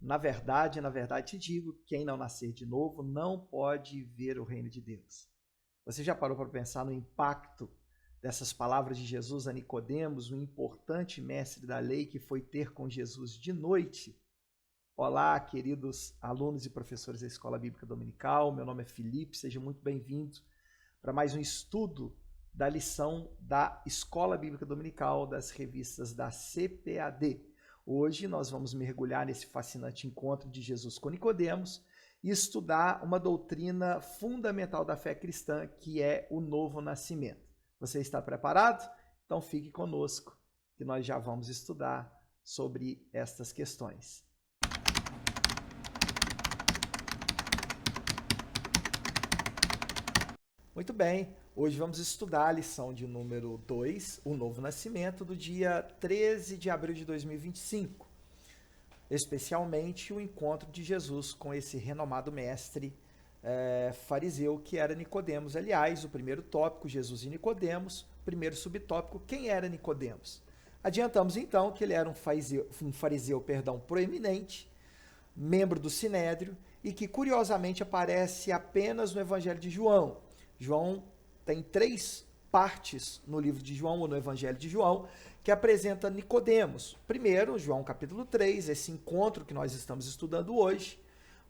Na verdade te digo, quem não nascer de novo não pode ver o reino de Deus. Você já parou para pensar no impacto dessas palavras de Jesus a Nicodemos, um importante mestre da lei que foi ter com Jesus de noite? Olá, queridos alunos e professores da Escola Bíblica Dominical, meu nome é Felipe, seja muito bem-vindo para mais um estudo da lição da Escola Bíblica Dominical das revistas da CPAD. Hoje nós vamos mergulhar nesse fascinante encontro de Jesus com Nicodemos e estudar uma doutrina fundamental da fé cristã, que é o novo nascimento. Você está preparado? Então fique conosco, que nós já vamos estudar sobre estas questões. Muito bem, hoje vamos estudar a lição de número 2, o novo nascimento, do dia 13 de abril de 2025. Especialmente o encontro de Jesus com esse renomado mestre fariseu que era Nicodemos. Aliás, o primeiro tópico, Jesus e Nicodemos. Primeiro subtópico, quem era Nicodemos? Adiantamos então que ele era um fariseu proeminente, membro do Sinédrio, e que curiosamente aparece apenas no Evangelho de João. João tem 3 partes no livro de João, ou no Evangelho de João, que apresenta Nicodemos. Primeiro, João capítulo 3, esse encontro que nós estamos estudando hoje,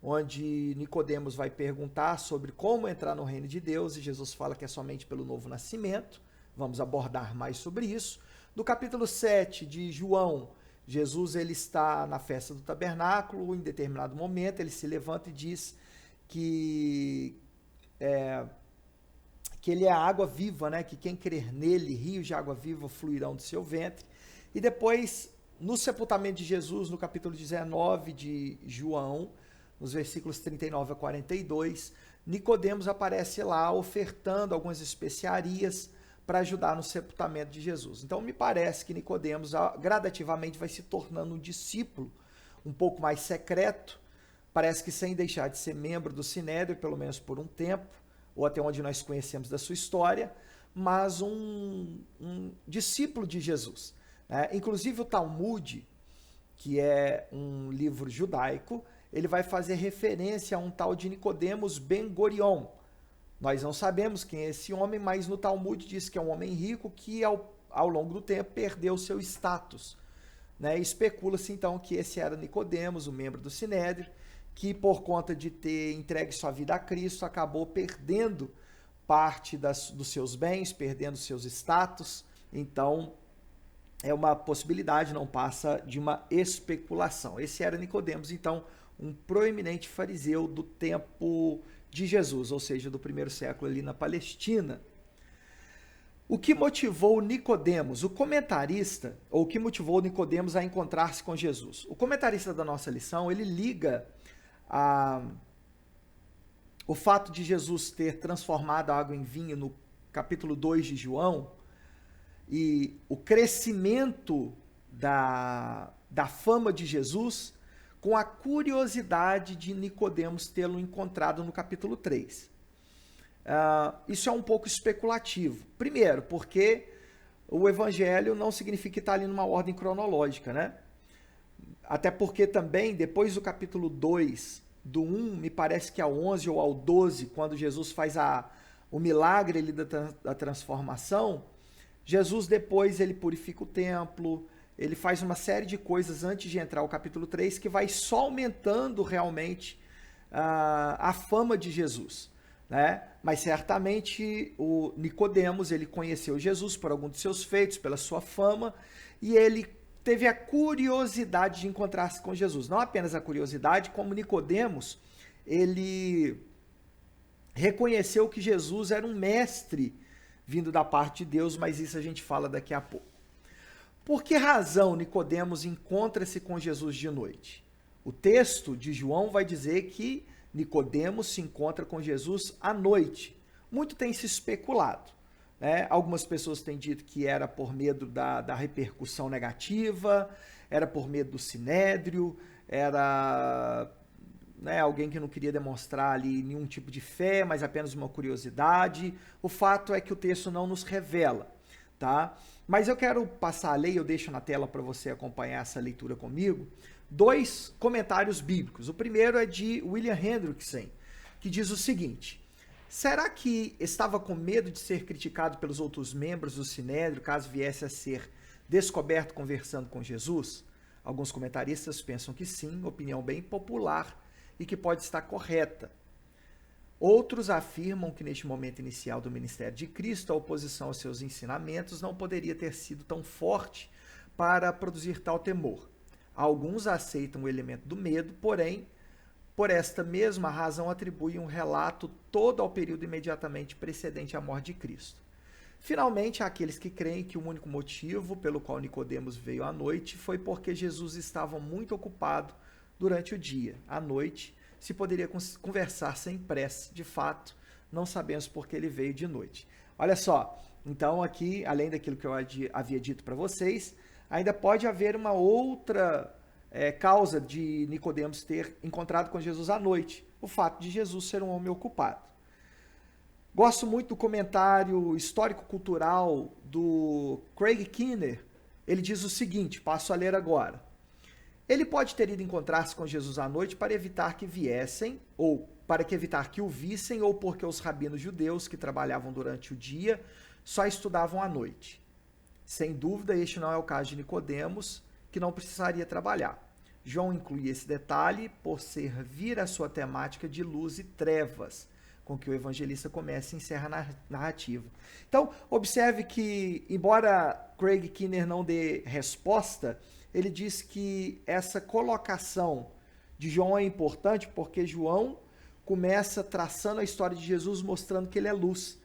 onde Nicodemos vai perguntar sobre como entrar no reino de Deus, e Jesus fala que é somente pelo novo nascimento. Vamos abordar mais sobre isso. No capítulo 7 de João, Jesus ele está na festa do tabernáculo, em determinado momento ele se levanta e diz que ele é a água viva, né? Que quem crer nele, rios de água viva fluirão do seu ventre. E depois, no sepultamento de Jesus, no capítulo 19 de João, nos versículos 39 a 42, Nicodemos aparece lá ofertando algumas especiarias para ajudar no sepultamento de Jesus. Então, me parece que Nicodemos gradativamente vai se tornando um discípulo um pouco mais secreto, parece que sem deixar de ser membro do Sinédrio, pelo menos por um tempo, ou até onde nós conhecemos da sua história, mas um discípulo de Jesus. Inclusive o Talmud, que é um livro judaico, ele vai fazer referência a um tal de Nicodemos Ben Gurion. Nós não sabemos quem é esse homem, mas no Talmud diz que é um homem rico que ao longo do tempo perdeu seu status. Especula-se então que esse era Nicodemos, um membro do Sinédrio, que por conta de ter entregue sua vida a Cristo, acabou perdendo parte dos seus bens, perdendo seus status. Então, é uma possibilidade, não passa de uma especulação. Esse era Nicodemos, então, um proeminente fariseu do tempo de Jesus, ou seja, do primeiro século ali na Palestina. O que motivou Nicodemos, o comentarista, ou o que motivou Nicodemos a encontrar-se com Jesus? O comentarista da nossa lição, ele liga o fato de Jesus ter transformado a água em vinho no capítulo 2 de João e o crescimento da fama de Jesus com a curiosidade de Nicodemos tê-lo encontrado no capítulo 3. Isso é um pouco especulativo. Primeiro, porque o evangelho não significa que está ali numa ordem cronológica, né? Até porque também, depois do capítulo 2, do 1, me parece que ao 11 ou ao 12, quando Jesus faz o milagre ali da transformação, Jesus depois ele purifica o templo, ele faz uma série de coisas antes de entrar ao capítulo 3, que vai só aumentando realmente a fama de Jesus. Mas certamente o Nicodemos, ele conheceu Jesus por algum de seus feitos, pela sua fama, e ele teve a curiosidade de encontrar-se com Jesus. Não apenas a curiosidade, como Nicodemos, ele reconheceu que Jesus era um mestre vindo da parte de Deus, mas isso a gente fala daqui a pouco. Por que razão Nicodemos encontra-se com Jesus de noite? O texto de João vai dizer que Nicodemos se encontra com Jesus à noite. Muito tem se especulado. Algumas pessoas têm dito que era por medo da repercussão negativa, era por medo do sinédrio, era alguém que não queria demonstrar ali nenhum tipo de fé, mas apenas uma curiosidade. O fato é que o texto não nos revela, tá? Mas eu quero passar a ler, eu deixo na tela para você acompanhar essa leitura comigo, dois comentários bíblicos. O primeiro é de William Hendrickson, que diz o seguinte: será que estava com medo de ser criticado pelos outros membros do Sinédrio caso viesse a ser descoberto conversando com Jesus? Alguns comentaristas pensam que sim, opinião bem popular e que pode estar correta. Outros afirmam que neste momento inicial do ministério de Cristo, a oposição aos seus ensinamentos não poderia ter sido tão forte para produzir tal temor. Alguns aceitam o elemento do medo, porém, por esta mesma razão, atribuem um relato todo ao período imediatamente precedente à morte de Cristo. Finalmente, há aqueles que creem que o único motivo pelo qual Nicodemos veio à noite foi porque Jesus estava muito ocupado durante o dia. À noite, se poderia conversar sem pressa. De fato, não sabemos por que ele veio de noite. Olha só, então aqui, além daquilo que eu havia dito para vocês, ainda pode haver uma outra causa de Nicodemos ter encontrado com Jesus à noite, o fato de Jesus ser um homem ocupado. Gosto muito do comentário histórico-cultural do Craig Keener. Ele diz o seguinte, passo a ler agora. Ele pode ter ido encontrar-se com Jesus à noite para evitar que viessem, ou para evitar que o vissem, ou porque os rabinos judeus que trabalhavam durante o dia só estudavam à noite. Sem dúvida, este não é o caso de Nicodemos, que não precisaria trabalhar. João inclui esse detalhe por servir a sua temática de luz e trevas, com que o evangelista começa e encerra a narrativa. Então, observe que, embora Craig Keener não dê resposta, ele diz que essa colocação de João é importante porque João começa traçando a história de Jesus, mostrando que ele é luz.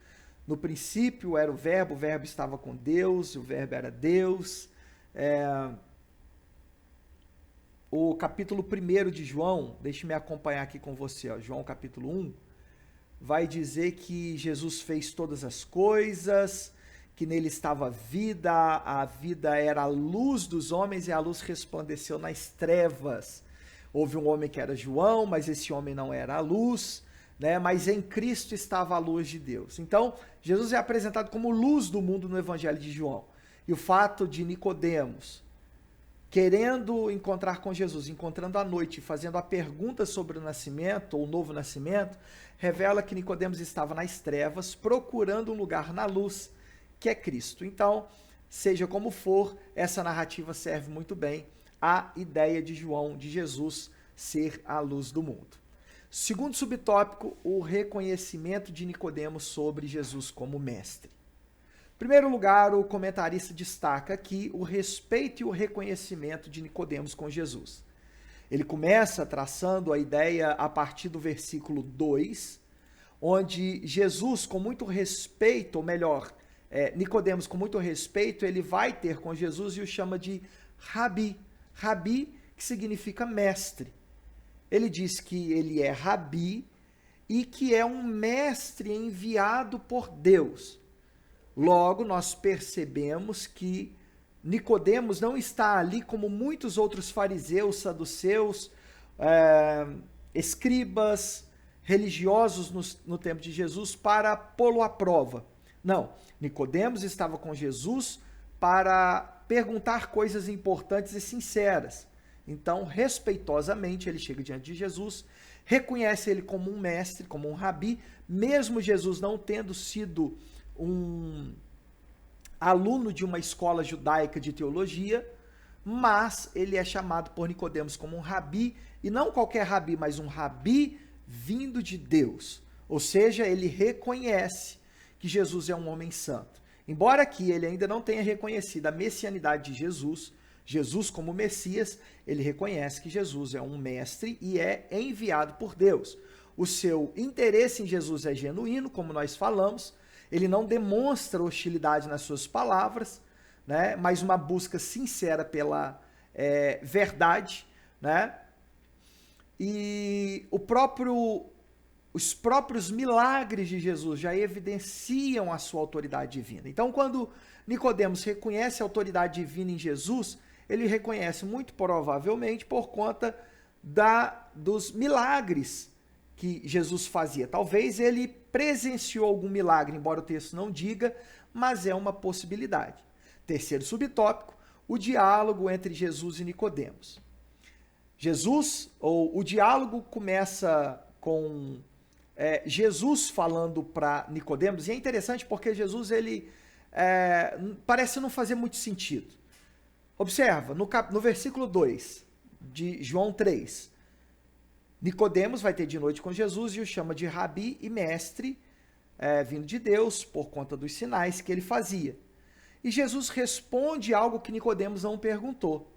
No princípio era o verbo estava com Deus, o verbo era Deus. O capítulo 1 de João, deixe-me acompanhar aqui com você, ó, João capítulo 1, vai dizer que Jesus fez todas as coisas, que nele estava a vida era a luz dos homens e a luz resplandeceu nas trevas. Houve um homem que era João, mas esse homem não era a luz, né? Mas em Cristo estava a luz de Deus. Então, Jesus é apresentado como luz do mundo no Evangelho de João. E o fato de Nicodemos, querendo encontrar com Jesus, encontrando à noite, fazendo a pergunta sobre o nascimento, ou o novo nascimento, revela que Nicodemos estava nas trevas, procurando um lugar na luz, que é Cristo. Então, seja como for, essa narrativa serve muito bem à ideia de João, de Jesus ser a luz do mundo. Segundo subtópico, o reconhecimento de Nicodemos sobre Jesus como mestre. Em primeiro lugar, o comentarista destaca aqui o respeito e o reconhecimento de Nicodemos com Jesus. Ele começa traçando a ideia a partir do versículo 2, onde Jesus, com muito respeito, ou melhor, Nicodemos, com muito respeito, ele vai ter com Jesus e o chama de Rabi. Rabi, que significa mestre. Ele diz que ele é Rabi e que é um mestre enviado por Deus. Logo, nós percebemos que Nicodemos não está ali como muitos outros fariseus, saduceus, escribas, religiosos no tempo de Jesus para pô-lo à prova. Não, Nicodemos estava com Jesus para perguntar coisas importantes e sinceras. Então, respeitosamente, ele chega diante de Jesus, reconhece ele como um mestre, como um rabi, mesmo Jesus não tendo sido um aluno de uma escola judaica de teologia, mas ele é chamado por Nicodemos como um rabi, e não qualquer rabi, mas um rabi vindo de Deus. Ou seja, ele reconhece que Jesus é um homem santo. Embora aqui ele ainda não tenha reconhecido a messianidade de Jesus, Jesus como Messias, ele reconhece que Jesus é um mestre e é enviado por Deus. O seu interesse em Jesus é genuíno, como nós falamos, ele não demonstra hostilidade nas suas palavras, né, mas uma busca sincera pela verdade, né? E os próprios milagres de Jesus já evidenciam a sua autoridade divina. Então, quando Nicodemos reconhece a autoridade divina em Jesus, ele reconhece muito provavelmente por conta dos milagres que Jesus fazia. Talvez ele presenciou algum milagre, embora o texto não diga, mas é uma possibilidade. Terceiro subtópico, o diálogo entre Jesus e Nicodemos. Jesus, ou o diálogo começa com Jesus falando para Nicodemos, e é interessante porque Jesus, ele parece não fazer muito sentido. Observa, no versículo 2 de João 3, Nicodemos vai ter de noite com Jesus e o chama de Rabi e mestre, vindo de Deus, por conta dos sinais que ele fazia. E Jesus responde algo que Nicodemos não perguntou.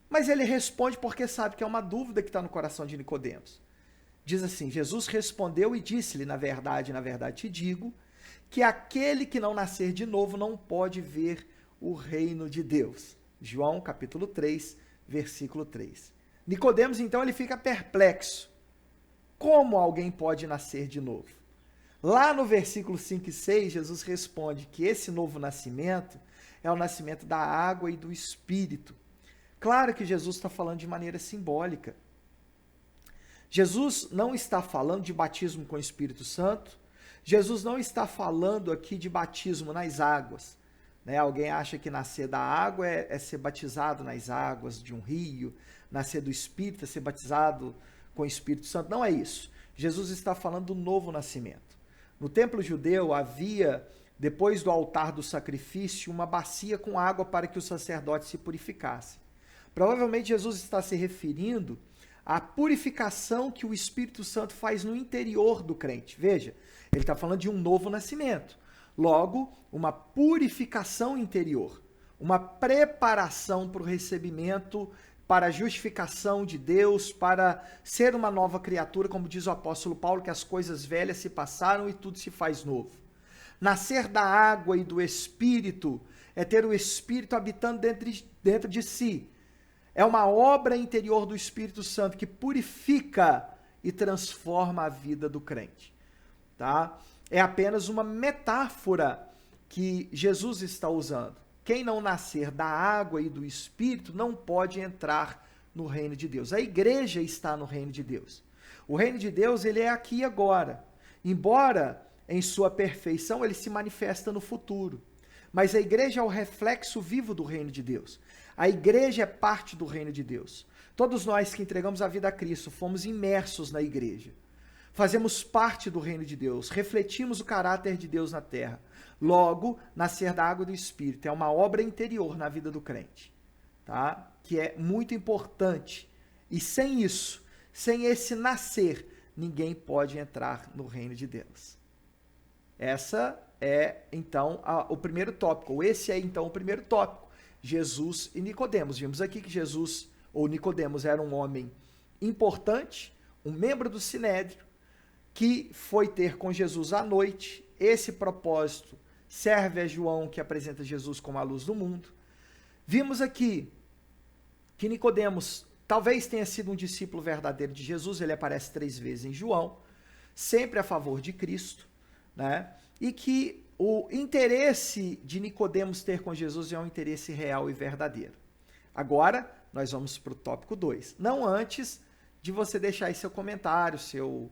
Mas ele responde porque sabe que é uma dúvida que está no coração de Nicodemos. Diz assim: Jesus respondeu e disse-lhe, na verdade te digo, que aquele que não nascer de novo não pode ver o reino de Deus. João capítulo 3, versículo 3. Nicodemos, então, ele fica perplexo. Como alguém pode nascer de novo? Lá no versículo 5 e 6, Jesus responde que esse novo nascimento é o nascimento da água e do Espírito. Claro que Jesus está falando de maneira simbólica. Jesus não está falando de batismo com o Espírito Santo. Jesus não está falando aqui de batismo nas águas. Alguém acha que nascer da água é ser batizado nas águas de um rio, nascer do Espírito é ser batizado com o Espírito Santo. Não é isso. Jesus está falando do novo nascimento. No templo judeu havia, depois do altar do sacrifício, uma bacia com água para que o sacerdote se purificasse. Provavelmente Jesus está se referindo à purificação que o Espírito Santo faz no interior do crente. Veja, ele está falando de um novo nascimento. Logo, uma purificação interior, uma preparação para o recebimento, para a justificação de Deus, para ser uma nova criatura, como diz o apóstolo Paulo, que as coisas velhas se passaram e tudo se faz novo. Nascer da água e do Espírito é ter o Espírito habitando dentro de si. É uma obra interior do Espírito Santo que purifica e transforma a vida do crente. Tá? É apenas uma metáfora que Jesus está usando. Quem não nascer da água e do Espírito não pode entrar no reino de Deus. A igreja está no reino de Deus. O reino de Deus, ele é aqui e agora. Embora em sua perfeição ele se manifesta no futuro. Mas a igreja é o reflexo vivo do reino de Deus. A igreja é parte do reino de Deus. Todos nós que entregamos a vida a Cristo fomos imersos na igreja. Fazemos parte do reino de Deus, refletimos o caráter de Deus na terra. Logo, nascer da água e do Espírito é uma obra interior na vida do crente, tá? Que é muito importante. E sem isso, sem esse nascer, ninguém pode entrar no reino de Deus. Essa é, então, o primeiro tópico. Esse é, então, o primeiro tópico. Jesus e Nicodemos. Vimos aqui que Jesus, ou Nicodemos, era um homem importante, um membro do Sinédrio, que foi ter com Jesus à noite. Esse propósito serve a João, que apresenta Jesus como a luz do mundo. Vimos aqui que Nicodemos talvez tenha sido um discípulo verdadeiro de Jesus, ele aparece 3 vezes em João, sempre a favor de Cristo, né? E que o interesse de Nicodemos ter com Jesus é um interesse real e verdadeiro. Agora, nós vamos para o tópico 2. Não antes de você deixar aí seu comentário, seu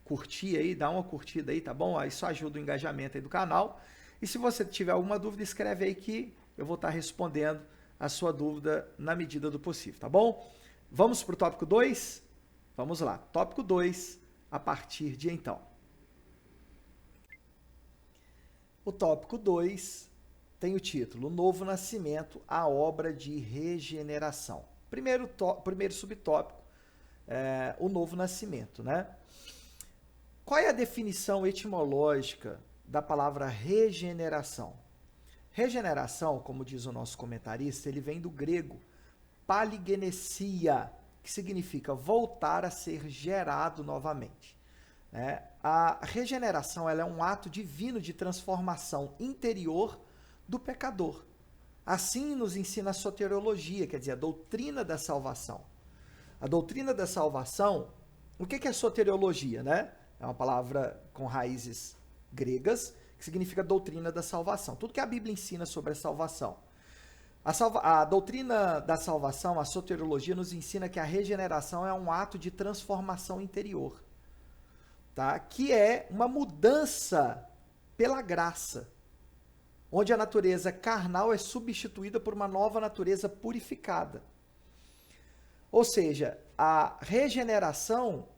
curtir aí, dá uma curtida aí, tá bom? Isso ajuda o engajamento aí do canal. E se você tiver alguma dúvida, escreve aí que eu vou estar respondendo a sua dúvida na medida do possível, tá bom? Vamos para o tópico 2? Vamos lá. Tópico 2, a partir de então. O tópico 2 tem o título: O Novo Nascimento, a obra de regeneração. Primeiro subtópico, o novo nascimento, né? Qual é a definição etimológica da palavra regeneração? Regeneração, como diz o nosso comentarista, ele vem do grego paligenesia, que significa voltar a ser gerado novamente. A regeneração ela é um ato divino de transformação interior do pecador. Assim nos ensina a soteriologia, quer dizer, a doutrina da salvação. A doutrina da salvação, o que é soteriologia, né? É uma palavra com raízes gregas, que significa doutrina da salvação. Tudo que a Bíblia ensina sobre a salvação. A doutrina da salvação, a soteriologia, nos ensina que a regeneração é um ato de transformação interior, tá? Que é uma mudança pela graça, onde a natureza carnal é substituída por uma nova natureza purificada. Ou seja, a regeneração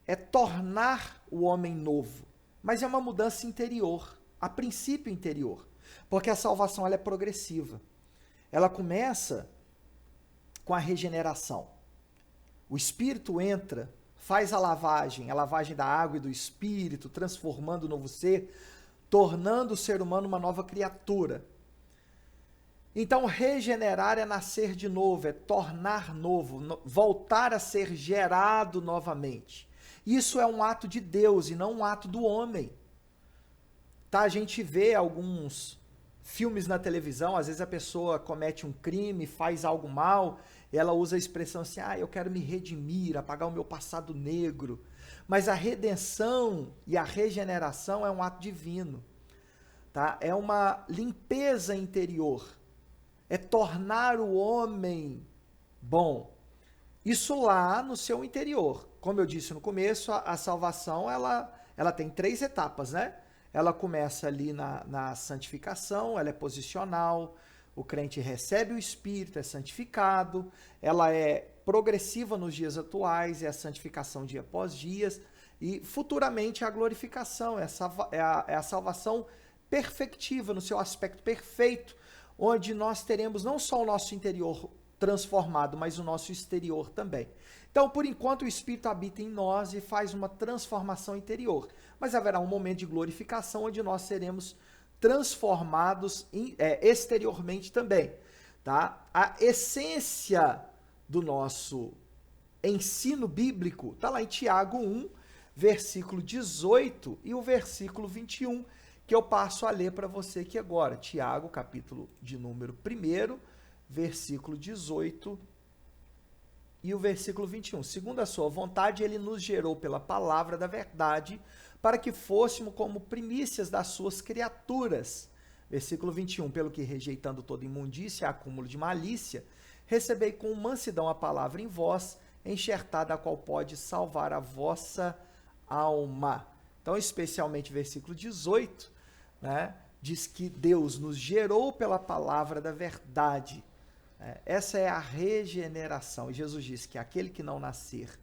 é tornar o homem novo, mas é uma mudança interior, a princípio interior, porque a salvação ela é progressiva. Ela começa com a regeneração. O Espírito entra, faz a lavagem da água e do Espírito, transformando o novo ser, tornando o ser humano uma nova criatura. Então, regenerar é nascer de novo, é tornar novo, voltar a ser gerado novamente. Isso é um ato de Deus e não um ato do homem. Tá? A gente vê alguns filmes na televisão, às vezes a pessoa comete um crime, faz algo mal, e ela usa a expressão assim, eu quero me redimir, apagar o meu passado negro. Mas a redenção e a regeneração é um ato divino. Tá? É uma limpeza interior. É tornar o homem bom. Isso lá no seu interior. Como eu disse no começo, a salvação ela tem 3 etapas, né? Ela começa ali na santificação, ela é posicional, o crente recebe o Espírito, é santificado, ela é progressiva nos dias atuais, é a santificação dia após dia, e futuramente é a glorificação, é a salvação perfectiva, no seu aspecto perfeito, onde nós teremos não só o nosso interior transformado, mas o nosso exterior também. Então, por enquanto, o Espírito habita em nós e faz uma transformação interior. Mas haverá um momento de glorificação onde nós seremos transformados exteriormente também. Tá? A essência do nosso ensino bíblico está lá em Tiago 1, versículo 18 e o versículo 21, que eu passo a ler para você aqui agora. Tiago, capítulo de número 1, versículo 18 e o versículo 21. Segundo a sua vontade, ele nos gerou pela palavra da verdade, para que fôssemos como primícias das suas criaturas. Versículo 21. Pelo que, rejeitando toda imundícia e acúmulo de malícia, recebei com mansidão a palavra em vós, enxertada, a qual pode salvar a vossa alma. Então, especialmente versículo 18, né, diz que Deus nos gerou pela palavra da verdade. Essa é a regeneração. E Jesus disse que aquele que não nascer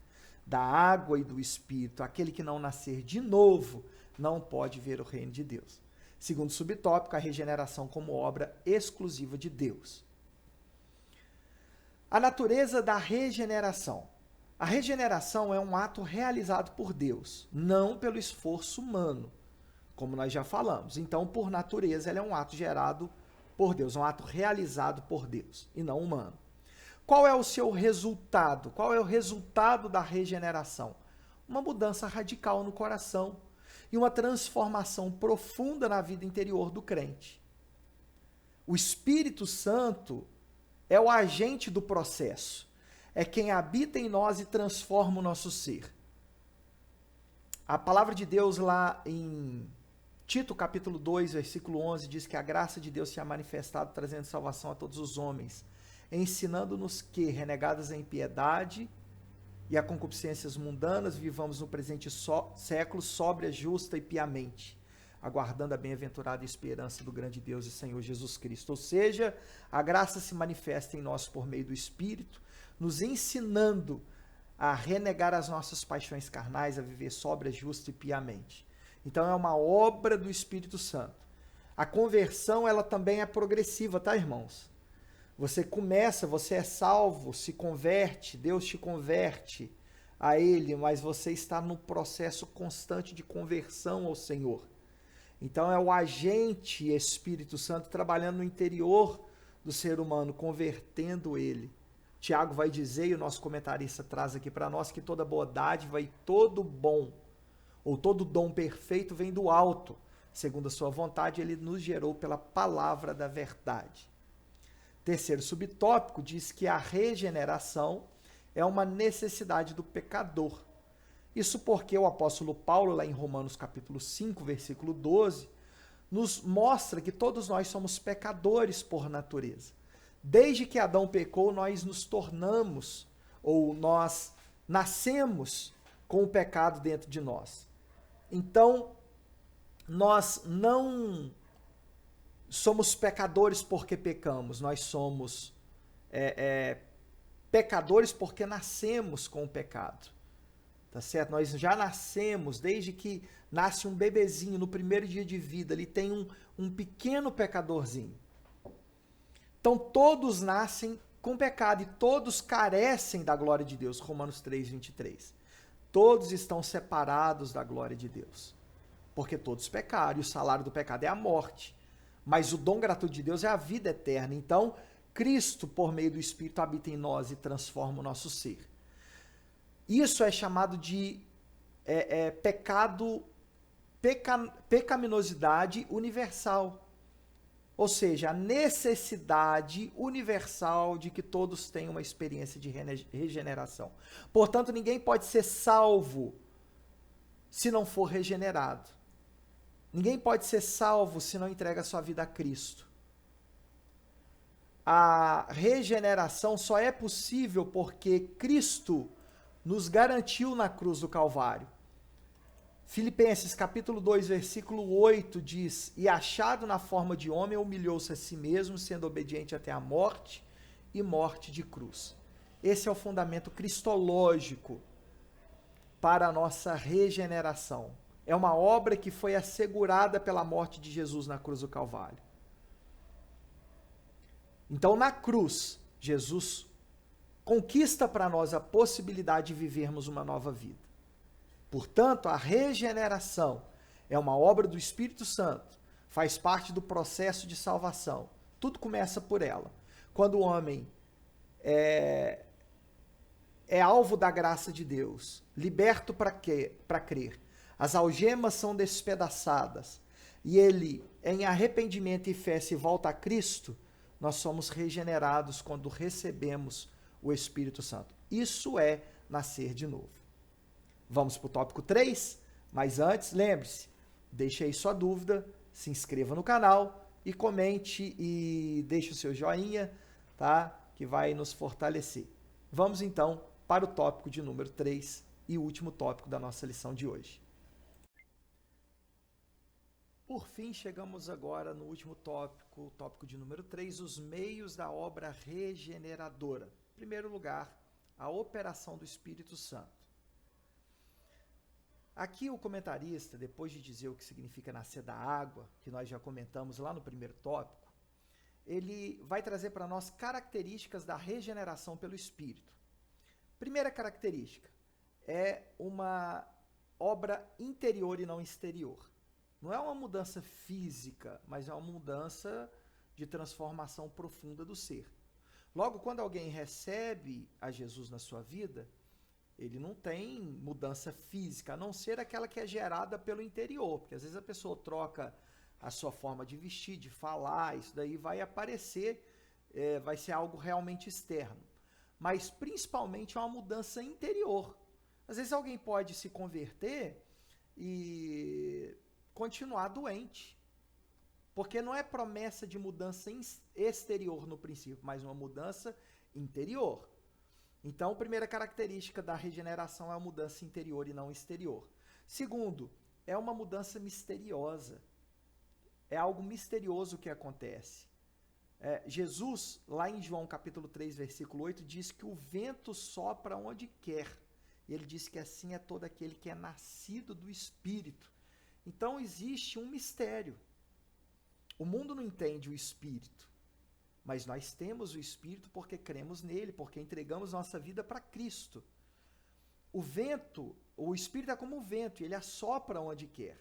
da água e do Espírito, aquele que não nascer de novo, não pode ver o reino de Deus. Segundo subtópico, a regeneração como obra exclusiva de Deus. A natureza da regeneração. A regeneração é um ato realizado por Deus, não pelo esforço humano, como nós já falamos. Então, por natureza, ela é um ato gerado por Deus, um ato realizado por Deus e não humano. Qual é o seu resultado? Qual é o resultado da regeneração? Uma mudança radical no coração e uma transformação profunda na vida interior do crente. O Espírito Santo é o agente do processo, é quem habita em nós e transforma o nosso ser. A palavra de Deus lá em Tito, capítulo 2, versículo 11, diz que a graça de Deus se ha manifestado, trazendo salvação a todos os homens, ensinando-nos que, renegadas a impiedade e a concupiscências mundanas, vivamos no presente século sóbria, justa e piamente, aguardando a bem-aventurada esperança do grande Deus e Senhor Jesus Cristo. Ou seja, a graça se manifesta em nós por meio do Espírito, nos ensinando a renegar as nossas paixões carnais, a viver sóbria, justa e piamente. Então, é uma obra do Espírito Santo. A conversão, ela também é progressiva, tá, irmãos? Você começa, você é salvo, se converte, Deus te converte a Ele, mas você está no processo constante de conversão ao Senhor. Então, é o agente Espírito Santo trabalhando no interior do ser humano, convertendo ele. Tiago vai dizer, e o nosso comentarista traz aqui para nós, que toda boa dádiva e todo bom, ou todo dom perfeito vem do alto. Segundo a sua vontade, ele nos gerou pela palavra da verdade. Terceiro subtópico diz que a regeneração é uma necessidade do pecador. Isso porque o apóstolo Paulo, lá em Romanos capítulo 5, versículo 12, nos mostra que todos nós somos pecadores por natureza. Desde que Adão pecou, nós nos tornamos, ou nós nascemos com o pecado dentro de nós. Então, nós não somos pecadores porque pecamos, nós somos pecadores porque nascemos com o pecado. Tá certo? Nós já nascemos, desde que nasce um bebezinho, no primeiro dia de vida, ele tem um pequeno pecadorzinho. Então todos nascem com pecado e todos carecem da glória de Deus. Romanos 3:23. Todos estão separados da glória de Deus. Porque todos pecaram e o salário do pecado é a morte. Mas o dom gratuito de Deus é a vida eterna. Então, Cristo, por meio do Espírito, habita em nós e transforma o nosso ser. Isso é chamado de pecaminosidade universal. Ou seja, a necessidade universal de que todos tenham uma experiência de regeneração. Portanto, ninguém pode ser salvo se não for regenerado. Ninguém pode ser salvo se não entrega sua vida a Cristo. A regeneração só é possível porque Cristo nos garantiu na cruz do Calvário. Filipenses capítulo 2, versículo 8 diz: e achado na forma de homem, humilhou-se a si mesmo, sendo obediente até a morte e morte de cruz. Esse é o fundamento cristológico para a nossa regeneração. É uma obra que foi assegurada pela morte de Jesus na cruz do Calvário. Então, na cruz, Jesus conquista para nós a possibilidade de vivermos uma nova vida. Portanto, a regeneração é uma obra do Espírito Santo, faz parte do processo de salvação. Tudo começa por ela. Quando o homem é alvo da graça de Deus, liberto para crer, as algemas são despedaçadas e ele, em arrependimento e fé, se volta a Cristo, nós somos regenerados quando recebemos o Espírito Santo. Isso é nascer de novo. Vamos para o tópico 3, mas antes, lembre-se, deixe aí sua dúvida, se inscreva no canal e comente e deixe o seu joinha, tá? Que vai nos fortalecer. Vamos então para o tópico de número 3 e o último tópico da nossa lição de hoje. Por fim, chegamos agora no último tópico, o tópico de número 3, os meios da obra regeneradora. Em primeiro lugar, a operação do Espírito Santo. Aqui o comentarista, depois de dizer o que significa nascer da água, que nós já comentamos lá no primeiro tópico, ele vai trazer para nós características da regeneração pelo Espírito. Primeira característica, é uma obra interior e não exterior. Não é uma mudança física, mas é uma mudança de transformação profunda do ser. Logo, quando alguém recebe a Jesus na sua vida, ele não tem mudança física, a não ser aquela que é gerada pelo interior, porque às vezes a pessoa troca a sua forma de vestir, de falar, isso daí vai aparecer, vai ser algo realmente externo. Mas principalmente é uma mudança interior. Às vezes alguém pode se converter e continuar doente, porque não é promessa de mudança exterior no princípio, mas uma mudança interior. Então, a primeira característica da regeneração é a mudança interior e não exterior. Segundo, é uma mudança misteriosa. É algo misterioso que acontece. Jesus, lá em João capítulo 3, versículo 8, diz que o vento sopra onde quer. E ele diz que assim é todo aquele que é nascido do Espírito. Então, existe um mistério. O mundo não entende o Espírito. Mas nós temos o Espírito porque cremos nele, porque entregamos nossa vida para Cristo. O vento, o Espírito é como o vento, ele assopra onde quer.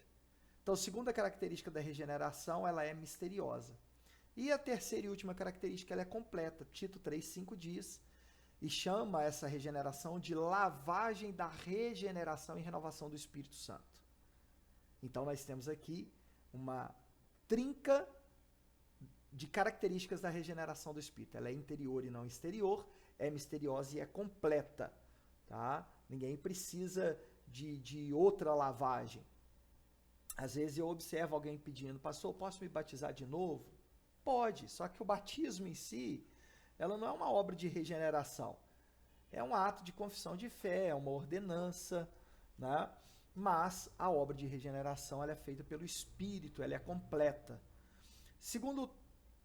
Então, a segunda característica da regeneração, ela é misteriosa. E a terceira e última característica, ela é completa. Tito 3,5 diz, e chama essa regeneração de lavagem da regeneração e renovação do Espírito Santo. Então, nós temos aqui uma trinca de características da regeneração do Espírito. Ela é interior e não exterior, é misteriosa e é completa. Tá? Ninguém precisa de outra lavagem. Às vezes eu observo alguém pedindo, pastor, posso me batizar de novo? Pode, só que o batismo em si, ela não é uma obra de regeneração. É um ato de confissão de fé, é uma ordenança, né? Mas a obra de regeneração ela é feita pelo Espírito, ela é completa. Segundo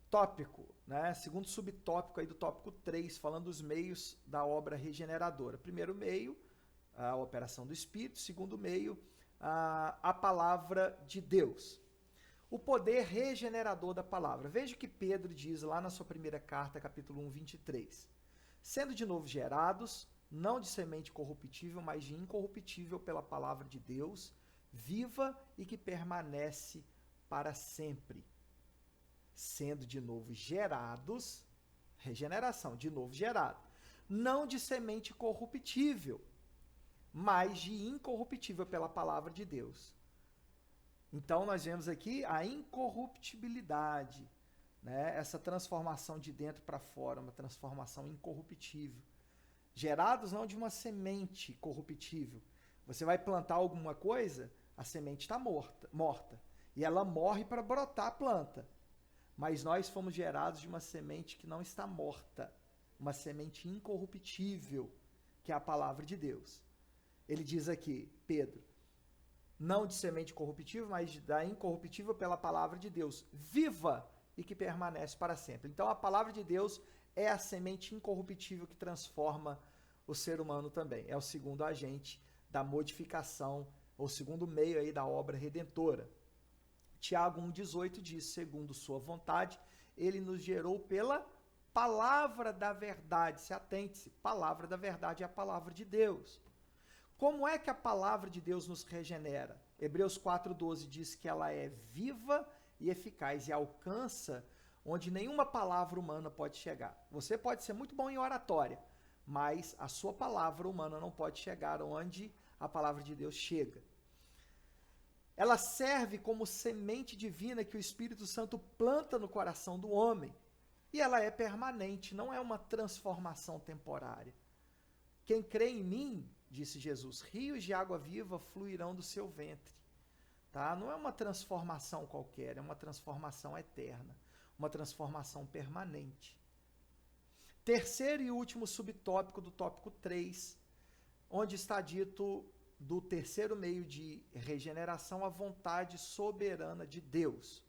tópico, né? Segundo subtópico aí do tópico 3, falando dos meios da obra regeneradora. Primeiro meio, a operação do Espírito. Segundo meio, a palavra de Deus. O poder regenerador da palavra. Veja o que Pedro diz lá na sua primeira carta, capítulo 1, 23. Sendo de novo gerados, não de semente corruptível, mas de incorruptível pela palavra de Deus, viva e que permanece para sempre. Sendo de novo gerados, regeneração, de novo gerado, não de semente corruptível, mas de incorruptível pela palavra de Deus. Então nós vemos aqui a incorruptibilidade, né? Essa transformação de dentro para fora, uma transformação incorruptível. Gerados não de uma semente corruptível. Você vai plantar alguma coisa, a semente está morta, e ela morre para brotar a planta. Mas nós fomos gerados de uma semente que não está morta, uma semente incorruptível, que é a palavra de Deus. Ele diz aqui, Pedro, não de semente corruptível, mas da incorruptível pela palavra de Deus, viva e que permanece para sempre. Então a palavra de Deus é a semente incorruptível que transforma o ser humano também. É o segundo agente da modificação, ou segundo meio aí da obra redentora. Tiago 1,18 diz, segundo sua vontade, ele nos gerou pela palavra da verdade. Se atente-se, palavra da verdade é a palavra de Deus. Como é que a palavra de Deus nos regenera? Hebreus 4,12 diz que ela é viva e eficaz e alcança onde nenhuma palavra humana pode chegar. Você pode ser muito bom em oratória, mas a sua palavra humana não pode chegar onde a palavra de Deus chega. Ela serve como semente divina que o Espírito Santo planta no coração do homem. E ela é permanente, não é uma transformação temporária. Quem crê em mim, disse Jesus, rios de água viva fluirão do seu ventre. Tá? Não é uma transformação qualquer, é uma transformação eterna, uma transformação permanente. Terceiro e último subtópico do tópico 3, onde está dito do terceiro meio de regeneração, a vontade soberana de Deus.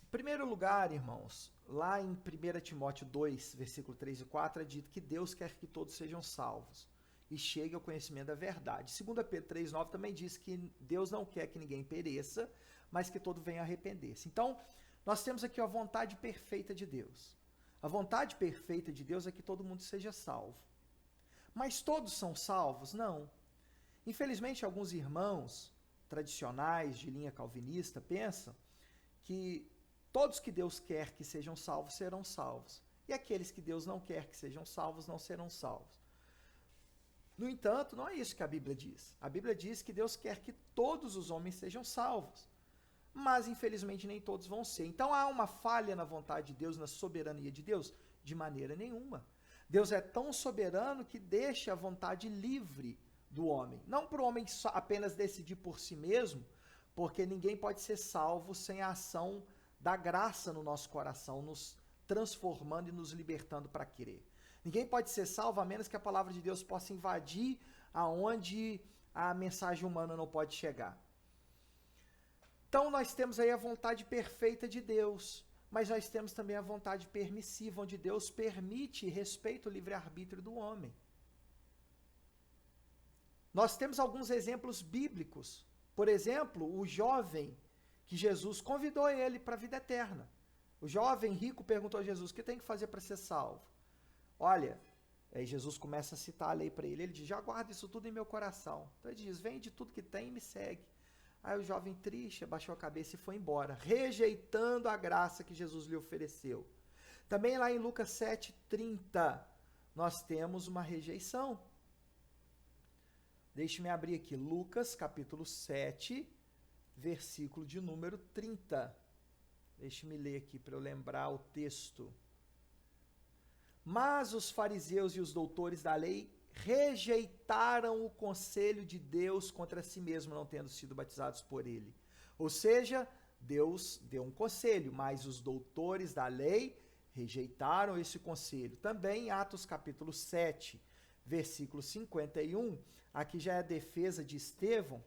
Em primeiro lugar, irmãos, lá em 1 Timóteo 2, versículo 3 e 4, é dito que Deus quer que todos sejam salvos e cheguem ao conhecimento da verdade. 2 Pedro 3, 9 também diz que Deus não quer que ninguém pereça, mas que todo venha arrepender-se. Então, nós temos aqui a vontade perfeita de Deus. A vontade perfeita de Deus é que todo mundo seja salvo. Mas todos são salvos? Não. Infelizmente, alguns irmãos tradicionais de linha calvinista pensam que todos que Deus quer que sejam salvos serão salvos. E aqueles que Deus não quer que sejam salvos não serão salvos. No entanto, não é isso que a Bíblia diz. A Bíblia diz que Deus quer que todos os homens sejam salvos. Mas, infelizmente, nem todos vão ser. Então, há uma falha na vontade de Deus, na soberania de Deus? De maneira nenhuma. Deus é tão soberano que deixa a vontade livre do homem. Não para o homem apenas decidir por si mesmo, porque ninguém pode ser salvo sem a ação da graça no nosso coração, nos transformando e nos libertando para querer. Ninguém pode ser salvo a menos que a palavra de Deus possa invadir aonde a mensagem humana não pode chegar. Então nós temos aí a vontade perfeita de Deus, mas nós temos também a vontade permissiva, onde Deus permite e respeita o livre-arbítrio do homem. Nós temos alguns exemplos bíblicos. Por exemplo, o jovem que Jesus convidou ele para a vida eterna. O jovem rico perguntou a Jesus, o que tem que fazer para ser salvo? Olha, aí Jesus começa a citar a lei para ele. Ele diz, já guarda isso tudo em meu coração. Então ele diz, vende tudo que tem e me segue. Aí o jovem triste abaixou a cabeça e foi embora, rejeitando a graça que Jesus lhe ofereceu. Também lá em Lucas 7,30, nós temos uma rejeição. Deixe-me abrir aqui, Lucas capítulo 7, versículo de número 30. Deixe-me ler aqui para eu lembrar o texto. Mas os fariseus e os doutores da lei rejeitaram o conselho de Deus contra si mesmo, não tendo sido batizados por ele. Ou seja, Deus deu um conselho, mas os doutores da lei rejeitaram esse conselho. Também em Atos capítulo 7, versículo 51, aqui já é a defesa de Estevão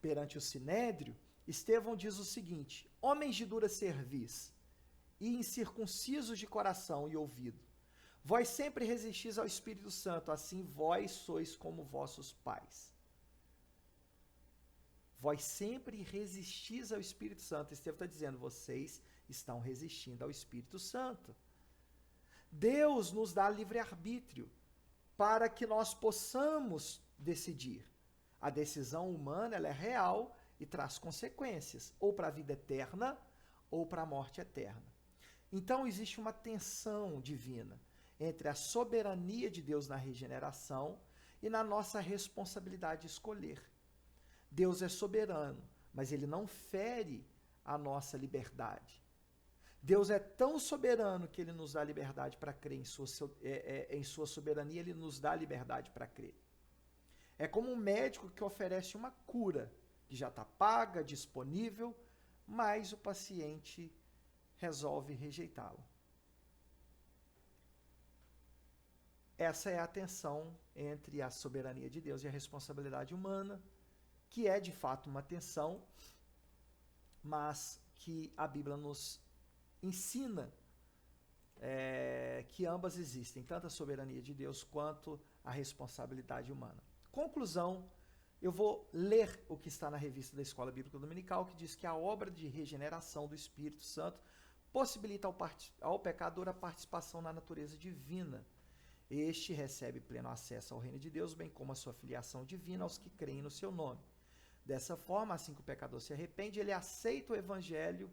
perante o Sinédrio, Estevão diz o seguinte: homens de dura cerviz e incircuncisos de coração e ouvido, vós sempre resistis ao Espírito Santo, assim vós sois como vossos pais. Vós sempre resistis ao Espírito Santo. Estevão está dizendo, vocês estão resistindo ao Espírito Santo. Deus nos dá livre-arbítrio para que nós possamos decidir. A decisão humana ela é real e traz consequências, ou para a vida eterna, ou para a morte eterna. Então existe uma tensão divina entre a soberania de Deus na regeneração e na nossa responsabilidade de escolher. Deus é soberano, mas ele não fere a nossa liberdade. Deus é tão soberano que ele nos dá liberdade para crer em sua soberania, ele nos dá liberdade para crer. É como um médico que oferece uma cura, que já está paga, disponível, mas o paciente resolve rejeitá-la. Essa é a tensão entre a soberania de Deus e a responsabilidade humana, que é de fato uma tensão, mas que a Bíblia nos ensina que ambas existem, tanto a soberania de Deus quanto a responsabilidade humana. Conclusão, eu vou ler o que está na revista da Escola Bíblica Dominical, que diz que a obra de regeneração do Espírito Santo possibilita ao pecador a participação na natureza divina. Este recebe pleno acesso ao reino de Deus, bem como a sua filiação divina aos que creem no seu nome. Dessa forma, assim que o pecador se arrepende, ele aceita o evangelho,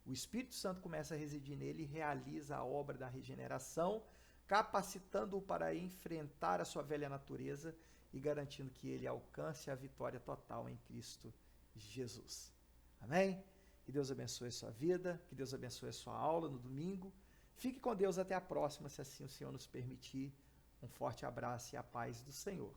o Espírito Santo começa a residir nele e realiza a obra da regeneração, capacitando-o para enfrentar a sua velha natureza e garantindo que ele alcance a vitória total em Cristo Jesus. Amém? Que Deus abençoe a sua vida, que Deus abençoe a sua aula no domingo. Fique com Deus até a próxima, se assim o Senhor nos permitir. Um forte abraço e a paz do Senhor.